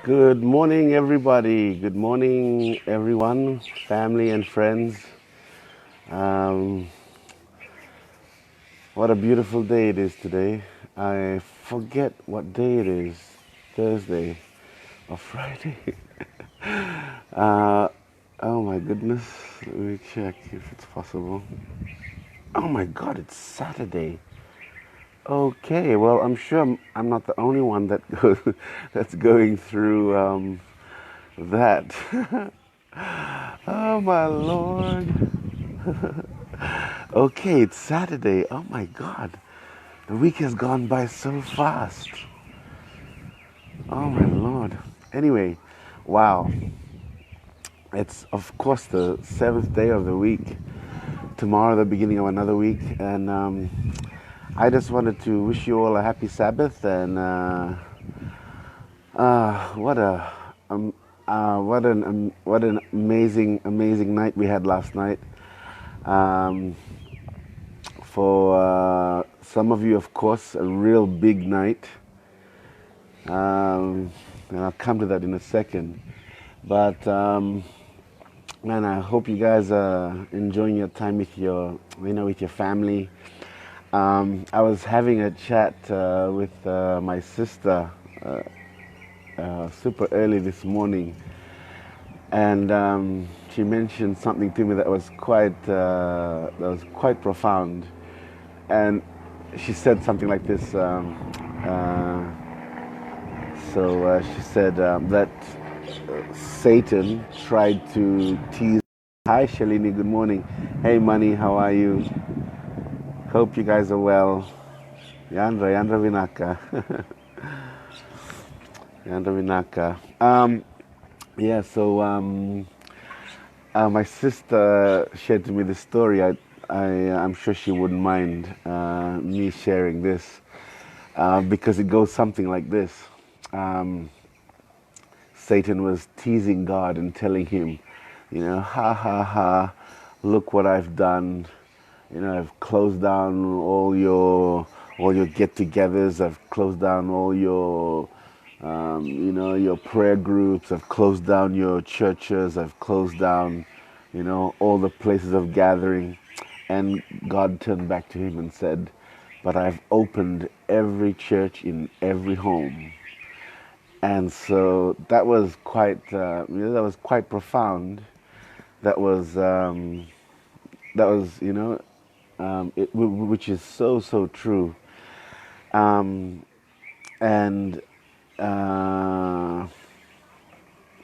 Good morning, everybody. Good morning, everyone, family and friends. Um, what a beautiful day it is today. I forget what day it is, Thursday or Friday. uh, oh my goodness. Let me check if it's possible. Oh my God, it's Saturday. Okay, well, I'm sure I'm not the only one that's going through that. Oh my Lord. Okay, it's Saturday. Oh my God. The week has gone by so fast. Oh my Lord. Anyway, wow. It's of course the seventh day of the week. Tomorrow, the beginning of another week. And I just wanted to wish you all a happy Sabbath and what a what an amazing night we had last night. Um, for some of you, of course, a real big night. And I'll come to that in a second. But man, I hope you guys are enjoying your time with with your family. I was having a chat with my sister super early this morning, and she mentioned something to me that was quite profound. And she said something like this. She said that Satan tried to tease. Hi, Shalini. Good morning. Hey, Money. How are you? Hope you guys are well. Yandra Vinaka. Yandra Vinaka. Yeah. My sister shared to me this story. I'm sure she wouldn't mind me sharing this because it goes something like this. Um, Satan was teasing God and telling him, ha ha ha, look what I've done. I've closed down all your get-togethers. I've closed down all your prayer groups. I've closed down your churches. I've closed down, all the places of gathering. And God turned back to him and said, but I've opened every church in every home. And so that was quite profound. That was that was which is so true. Um, and uh,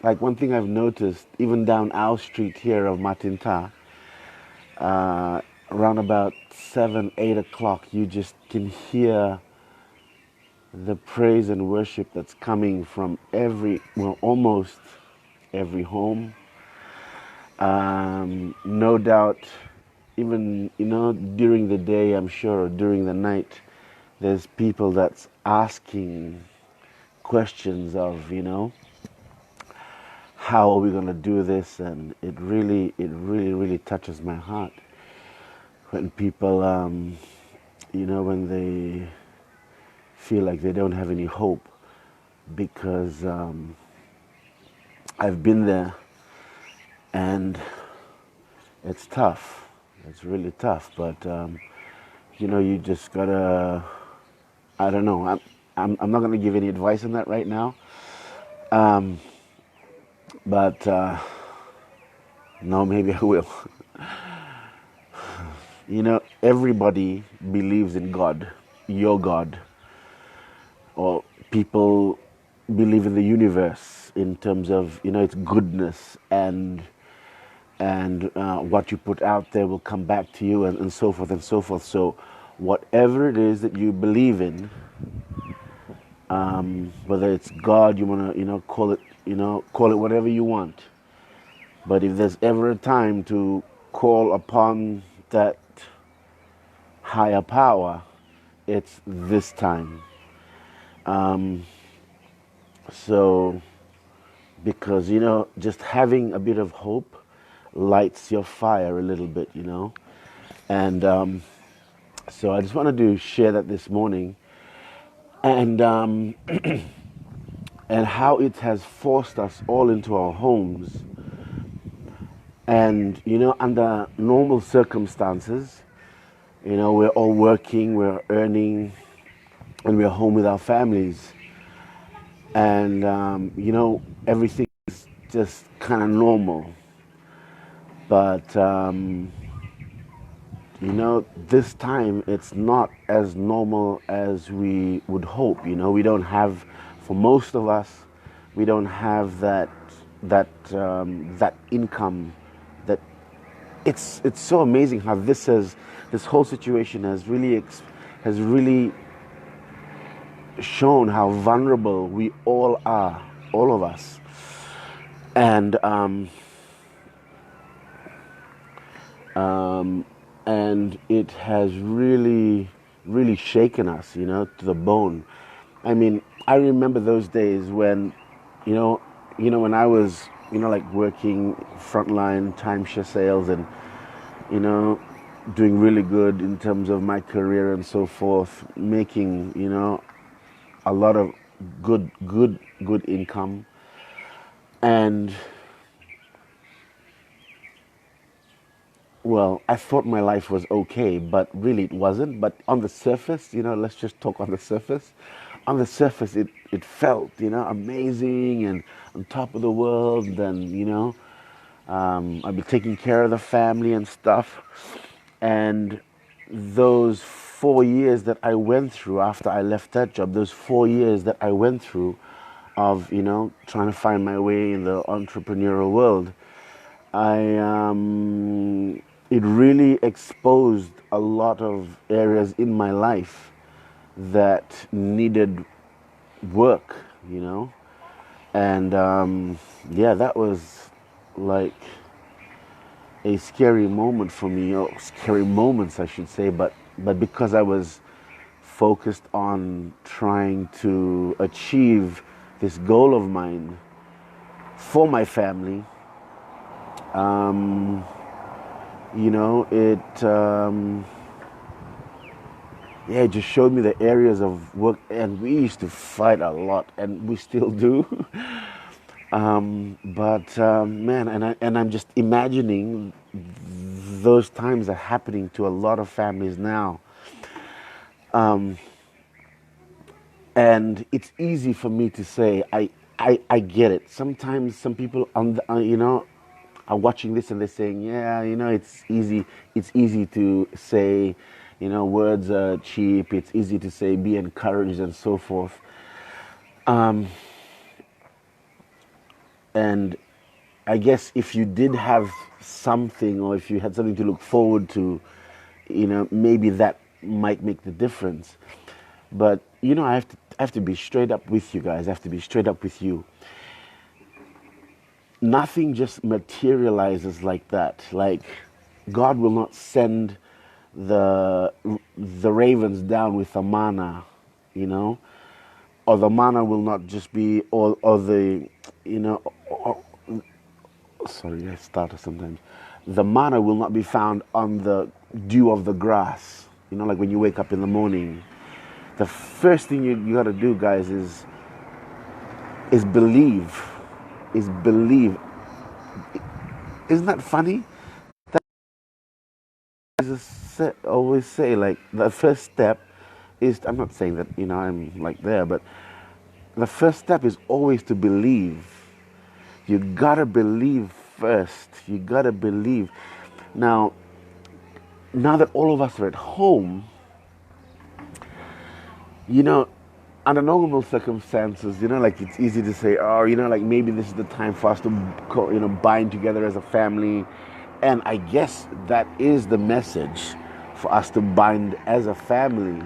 like one thing I've noticed, even down our street here of Matinta, around about 7, 8 o'clock, you just can hear the praise and worship that's coming from almost every home. No doubt, even during the day, I'm sure, or during the night, there's people that's asking questions of, how are we going to do this? And it really touches my heart when people, when they feel like they don't have any hope, because I've been there, and it's tough. It's really tough, but you just gotta. I don't know. I'm not gonna give any advice on that right now. Um, but no, maybe I will. Everybody believes in God, your God, or people believe in the universe in terms of its goodness, and what you put out there will come back to you, and so forth and so forth. So whatever it is that you believe in, whether it's God, you want to call it whatever you want, but if there's ever a time to call upon that higher power, it's this time. So because just having a bit of hope lights your fire a little bit, and so I just wanted to share that this morning. And and how it has forced us all into our homes. And, under normal circumstances, we're all working, we're earning, and we're home with our families. And, everything is just kind of normal. But, this time it's not as normal as we would hope. We don't have, for most of us, we don't have that income. That it's so amazing how this whole situation has really shown how vulnerable we all are, all of us, and and it has really, really shaken us, to the bone. I mean, I remember those days when, when I was, like working frontline timeshare sales and, doing really good in terms of my career and so forth, making, a lot of good income. And well, I thought my life was okay, but really it wasn't. But on the surface, let's just talk on the surface. On the surface, it felt, amazing and on top of the world. And, I'd be taking care of the family and stuff. And those 4 years that I went through after I left that job, those 4 years that I went through of, trying to find my way in the entrepreneurial world, it really exposed a lot of areas in my life that needed work, and yeah, that was like a scary moment for me, or scary moments, I should say, but because I was focused on trying to achieve this goal of mine for my family. It just showed me the areas of work, and we used to fight a lot, and we still do. Man, and I'm just imagining those times are happening to a lot of families now. And it's easy for me to say, I get it. Sometimes some people are watching this and they're saying, yeah, it's easy to say, words are cheap. It's easy to say, be encouraged and so forth. And I guess if you did have something, or if you had something to look forward to, maybe that might make the difference. But, I have to be straight up with you guys. I have to be straight up with you. Nothing just materializes like that. Like, God will not send the ravens down with the manna, or the manna will not just be, or the, sorry, I stutter sometimes. The manna will not be found on the dew of the grass. Like when you wake up in the morning. The first thing you got to do, guys, is believe. Is believe. Isn't that funny? That Jesus always say, like, the first step is, I'm not saying that, I'm like there, but the first step is always to believe. You got to believe first. You got to believe. Now that all of us are at home, under normal circumstances, like it's easy to say, oh, like maybe this is the time for us to, bind together as a family. And I guess that is the message, for us to bind as a family.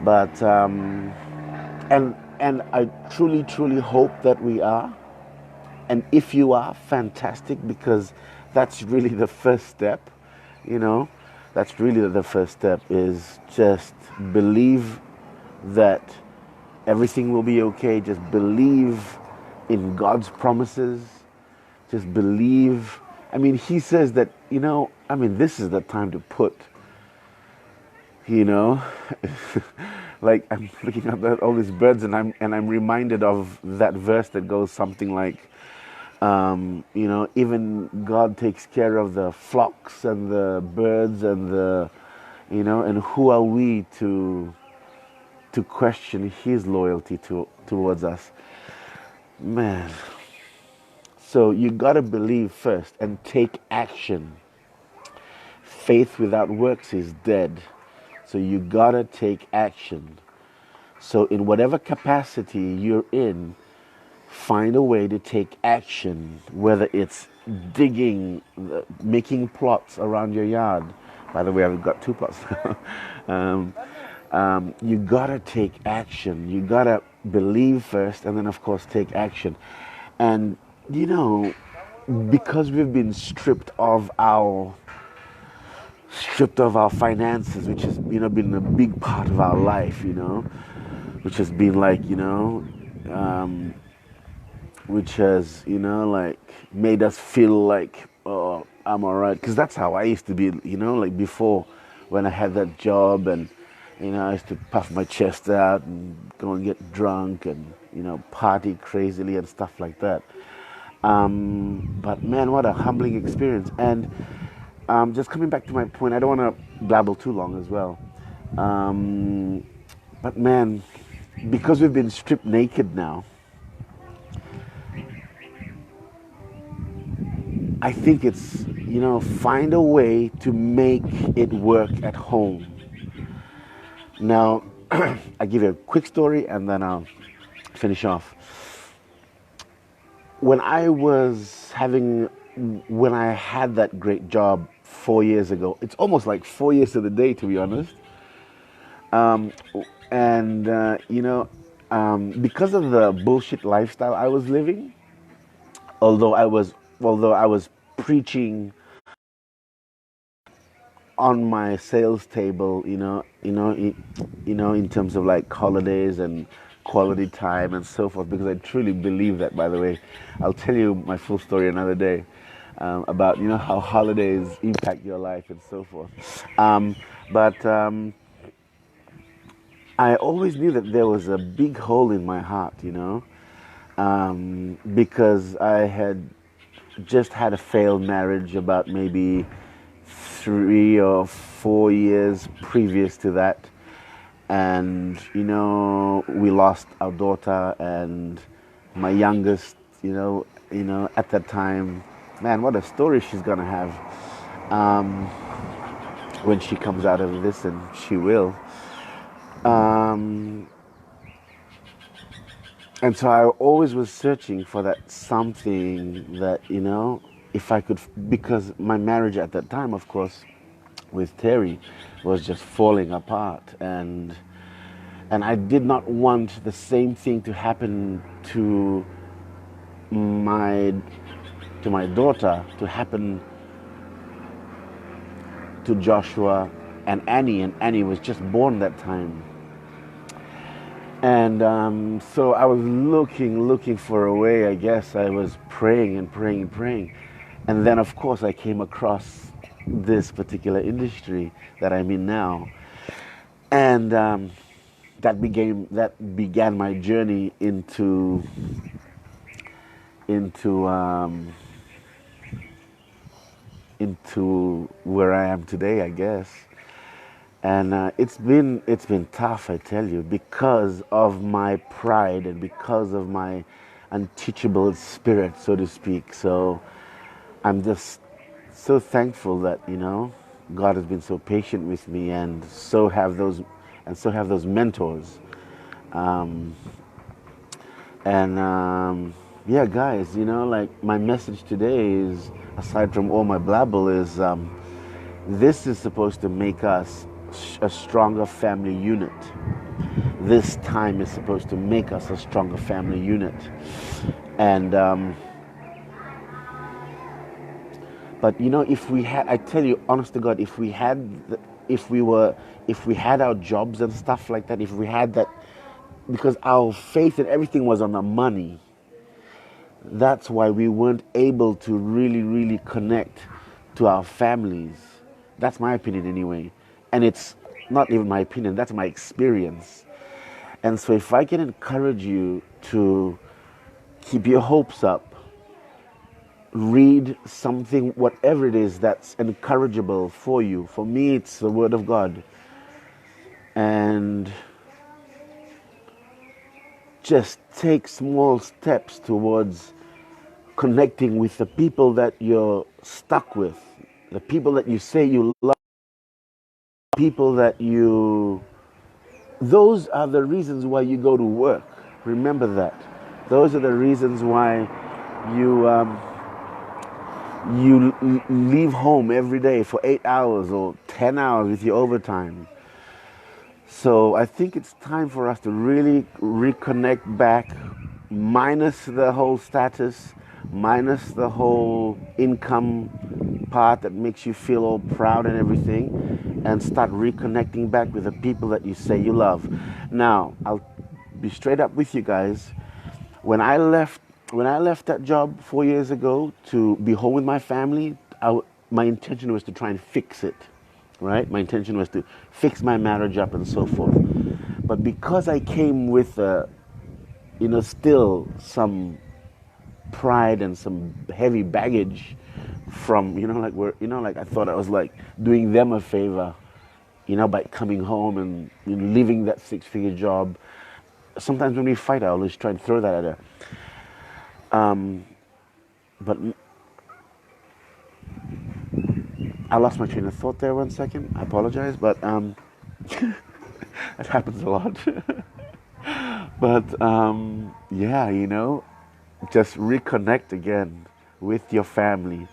But, and I truly, truly hope that we are. And if you are, fantastic, because that's really the first step, that's really the first step, is just believe that everything will be okay. Just believe in God's promises. Just believe. I mean, he says that, this is the time to put, like I'm looking at all these birds, and I'm reminded of that verse that goes something like, even God takes care of the flocks and the birds and and who are we to question His loyalty towards us, man. So you gotta believe first and take action. Faith without works is dead. So you gotta take action. So in whatever capacity you're in, find a way to take action, whether it's digging, making plots around your yard. By the way, I've got 2 plots. um, you gotta take action. You gotta believe first, and then of course take action. And because we've been stripped of our finances, which has been a big part of our life, which has been like um, which has like made us feel like, oh, I'm all right, because that's how I used to be, like before, when I had that job, and I used to puff my chest out and go and get drunk and party crazily and stuff like that. But man, what a humbling experience. And just coming back to my point, I don't want to blabble too long as well. Um, but man, because we've been stripped naked now, I think it's, find a way to make it work at home. Now, I'll give you a quick story and then I'll finish off. When I had that great job 4 years ago, it's almost like 4 years to the day, to be honest. And, because of the bullshit lifestyle I was living, although I was preaching on my sales table, in terms of like holidays and quality time and so forth, because I truly believe that. By the way, I'll tell you my full story another day, about how holidays impact your life and so forth. But I always knew that there was a big hole in my heart, because I had just had a failed marriage about maybe 3 or 4 years previous to that. And we lost our daughter, and my youngest, at that time, man, what a story she's gonna have, when she comes out of this, and she will. And so I always was searching for that something that, if I could, because my marriage at that time, of course, with Terry was just falling apart. And I did not want the same thing to happen to my daughter, to happen to Joshua and Annie. And Annie was just born that time. And so I was looking for a way, I guess. I was praying and praying and praying. And then, of course, I came across this particular industry that I'm in now. And that began my journey into where I am today, I guess. And it's been tough, I tell you, because of my pride and because of my unteachable spirit, so to speak. So I'm just so thankful that God has been so patient with me, and so have those mentors. Um, and yeah, guys, like my message today is, aside from all my blabble, is this is supposed to make us a stronger family unit. This time is supposed to make us a stronger family unit. And but if we had, I tell you, honest to God, if we had our jobs and stuff like that, if we had that, because our faith and everything was on the money. That's why we weren't able to really connect to our families. That's my opinion anyway. And it's not even my opinion, that's my experience. And so if I can encourage you to keep your hopes up, read something, whatever it is that's encourageable for you. For me, it's the Word of God. And just take small steps towards connecting with the people that you're stuck with, the people that you say you love, people that you... Those are the reasons why you go to work. Remember that. Those are the reasons why you leave home every day for 8 hours or 10 hours with your overtime. So I think it's time for us to really reconnect back, minus the whole status, minus the whole income part that makes you feel all proud and everything, and start reconnecting back with the people that you say you love. Now, I'll be straight up with you guys. When I left that job 4 years ago to be home with my family, my intention was to try and fix it, right? My intention was to fix my marriage up and so forth. But because I came with, still some pride and some heavy baggage from, like I thought I was like doing them a favor, by coming home and leaving that six-figure job. Sometimes when we fight, I always try and throw that at her. But I lost my train of thought there 1 second. I apologize, but it happens a lot. But just reconnect again with your family,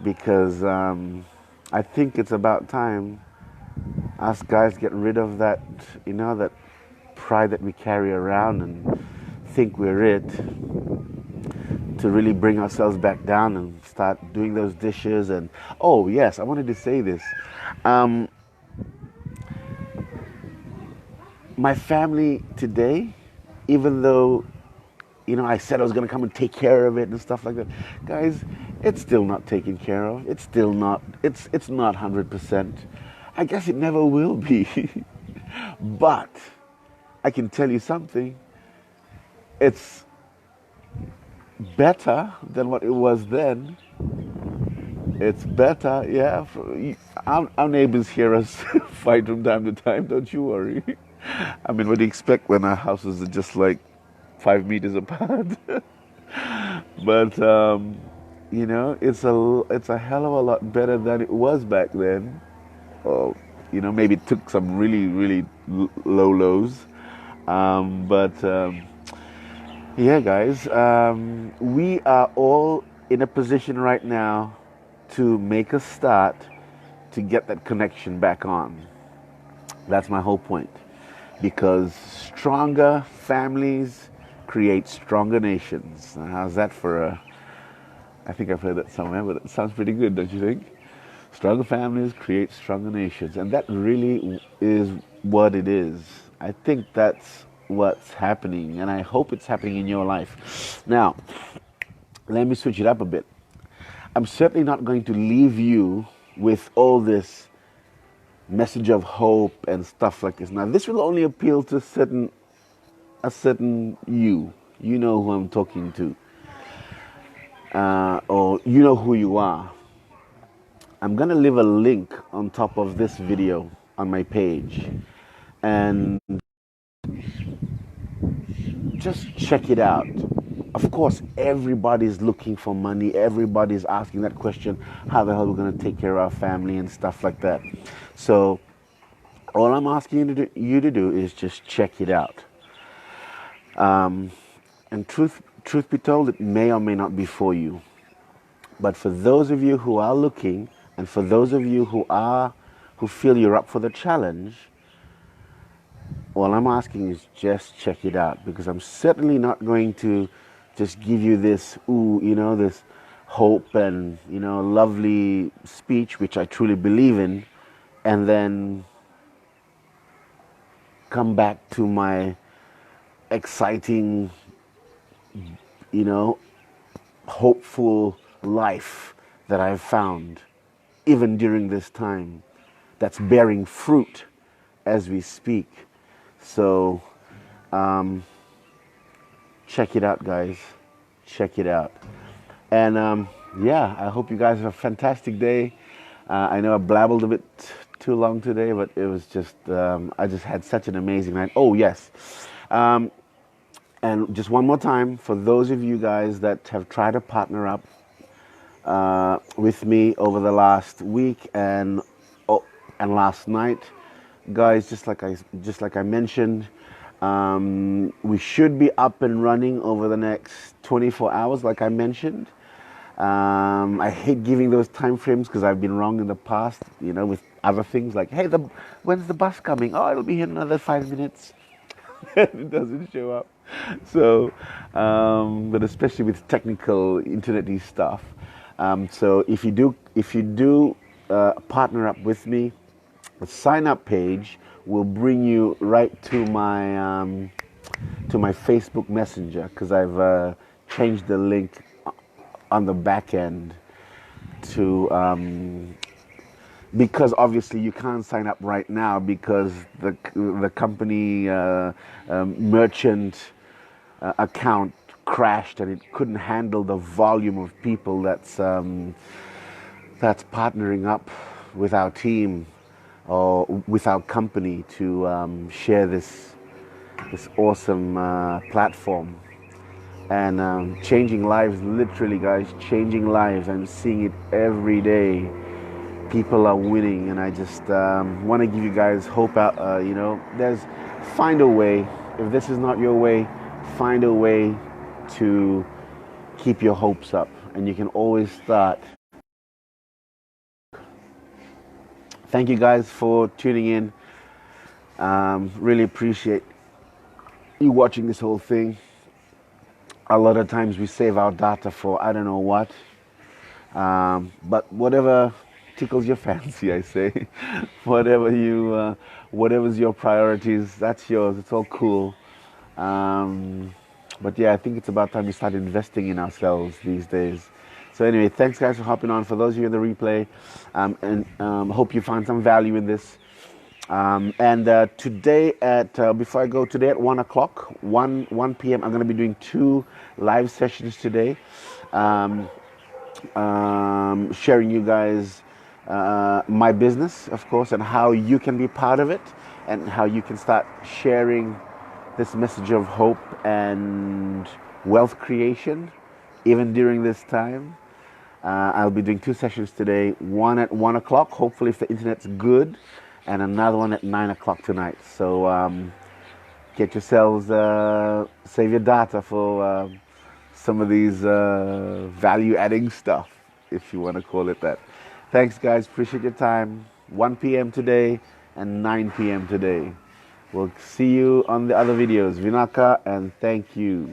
because I think it's about time us guys get rid of that, that pride that we carry around and think we're it, to really bring ourselves back down and start doing those dishes. And oh yes, I wanted to say this. My family today, even though I said I was going to come and take care of it and stuff like that, guys, it's still not taken care of. It's still not, it's not 100%. I guess it never will be. But I can tell you something, it's better than what it was then. It's better, yeah. Our neighbors hear us fight from time to time, don't you worry. I mean, what do you expect when our houses are just like 5 meters apart? But it's a hell of a lot better than it was back then. Oh, maybe it took some really, really low lows. Yeah, guys, we are all in a position right now to make a start to get that connection back on. That's my whole point. Because stronger families create stronger nations. Now, how's that I think I've heard that somewhere, but it sounds pretty good, don't you think? Stronger families create stronger nations. And that really is what it is. I think that's what's happening, and I hope it's happening in your life. Now, let me switch it up a bit. I'm certainly not going to leave you with all this message of hope and stuff like this. Now, this will only appeal to a certain you. You know who I'm talking to, or you know who you are. I'm gonna leave a link on top of this video on my page, and just check it out. Of course, everybody's looking for money. Everybody's asking that question, how the hell are we going to take care of our family and stuff like that? So all I'm asking you to do is just check it out. And truth be told, it may or may not be for you. But for those of you who are looking, and for those of you who feel you're up for the challenge, all I'm asking is just check it out, because I'm certainly not going to just give you this, this hope and, lovely speech, which I truly believe in, and then come back to my exciting, hopeful life that I've found, even during this time, that's bearing fruit as we speak. So Check it out, guys. Check it out. And yeah, I hope you guys have a fantastic day. I know I blabbled a bit too long today, but it was just, I just had such an amazing night. Oh, yes. Um, and just one more time, for those of you guys that have tried to partner up with me over the last week and last night, guys, just like I mentioned, we should be up and running over the next 24 hours, like I mentioned. I hate giving those time frames because I've been wrong in the past, with other things like, hey, when's the bus coming? Oh, it'll be here in another 5 minutes. It doesn't show up. So, but especially with technical internet-y stuff. So if you do partner up with me, the sign-up page will bring you right to my Facebook Messenger, because I've changed the link on the back end to because obviously you can't sign up right now because the company merchant account crashed, and it couldn't handle the volume of people that's partnering up with our team or with our company to share this awesome platform. And changing lives, literally, guys, changing lives. I'm seeing it every day. People are winning, and I just want to give you guys hope out. Find a way. If this is not your way, find a way to keep your hopes up, and you can always start. Thank you guys for tuning in. Really appreciate you watching this whole thing. A lot of times we save our data for I don't know what, but whatever tickles your fancy, I say. Whatever's your priorities, that's yours. It's all cool. But yeah, I think it's about time we start investing in ourselves these days. So anyway, thanks guys for hopping on. For those of you in the replay, and hope you find some value in this. And today before I go, today at 1 o'clock, 1 p.m., I'm going to be doing 2 live sessions today, sharing you guys my business, of course, and how you can be part of it, and how you can start sharing this message of hope and wealth creation, even during this time. I'll be doing 2 sessions today, one at 1 o'clock, hopefully if the internet's good, and another one at 9 o'clock tonight. So get yourselves, save your data for some of these value-adding stuff, if you want to call it that. Thanks, guys. Appreciate your time. 1 p.m. today and 9 p.m. today. We'll see you on the other videos. Vinaka, and thank you.